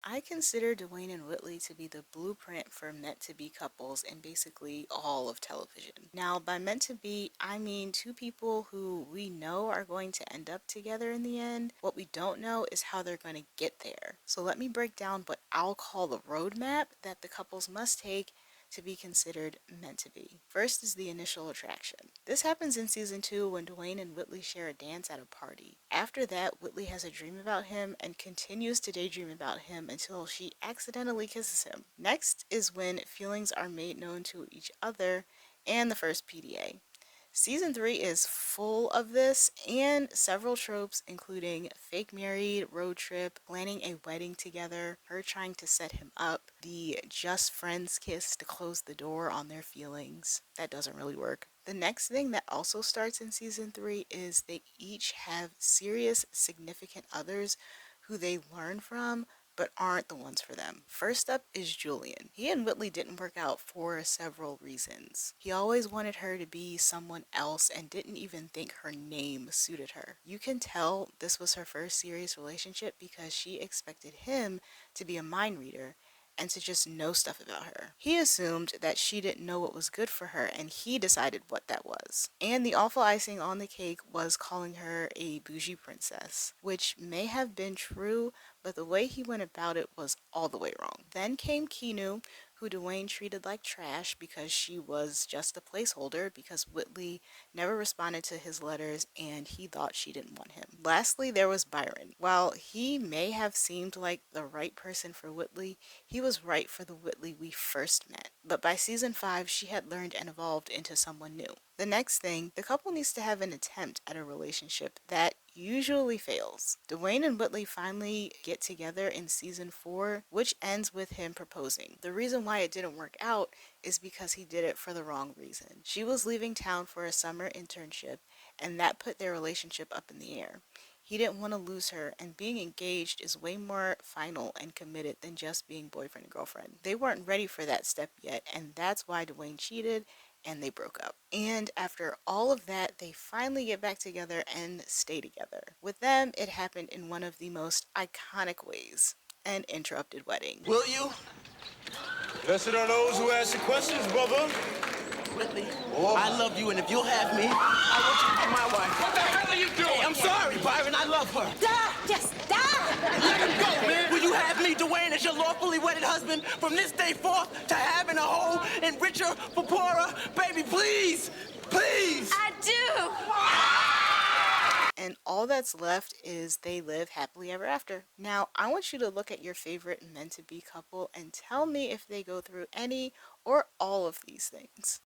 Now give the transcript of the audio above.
I consider Dwayne and Whitley to be the blueprint for meant to be couples in basically all of television. Now, by meant to be, I mean two people who we know are going to end up together in the end. What we don't know is how they're going to get there. So let me break down what I'll call the roadmap that the couples must take to be considered meant to be. First is the initial attraction. This happens in season 2 when Dwayne and Whitley share a dance at a party. After that, Whitley has a dream about him and continues to daydream about him until she accidentally kisses him. Next is when feelings are made known to each other and the first PDA. Season 3 is full of this and several tropes, including fake married, road trip, planning a wedding together, her trying to set him up, the just friends kiss to close the door on their feelings. That doesn't really work. The next thing that also starts in season 3 is they each have serious, significant others who they learn from but aren't the ones for them. First up is Julian. He and Whitley didn't work out for several reasons. He always wanted her to be someone else and didn't even think her name suited her. You can tell this was her first serious relationship because she expected him to be a mind reader and to just know stuff about her. He assumed that she didn't know what was good for her and he decided what that was. And the awful icing on the cake was calling her a bougie princess, which may have been true, but the way he went about it was all the way wrong. Then came Kinu, who Dwayne treated like trash because she was just a placeholder because Whitley never responded to his letters and he thought she didn't want him. Lastly, there was Byron. While he may have seemed like the right person for Whitley, he was right for the Whitley we first met. But by season 5, she had learned and evolved into someone new. The next thing, the couple needs to have an attempt at a relationship that usually fails. Dwayne and Whitley finally get together in season 4, which ends with him proposing. The reason why it didn't work out is because he did it for the wrong reason. She was leaving town for a summer internship, and that put their relationship up in the air. He didn't want to lose her, and being engaged is way more final and committed than just being boyfriend and girlfriend. They weren't ready for that step yet, and that's why Dwayne cheated and they broke up. And after all of that, they finally get back together and stay together. With them, it happened in one of the most iconic ways, an interrupted wedding. Will you? Blessed are those who ask the questions, brother. Whitley, I love you, and if you'll have me, I want you to be my wife. What the hell are you doing? Hey, I'm sorry, Byron, I love her. Die! Just die! Let him go, man. Will you have me, Dwayne, as your lawfully wedded husband from this day forth to having a whole and richer for poorer? Baby, please, please. I do! And all that's left is they live happily ever after. Now, I want you to look at your favorite meant to be couple and tell me if they go through any or all of these things.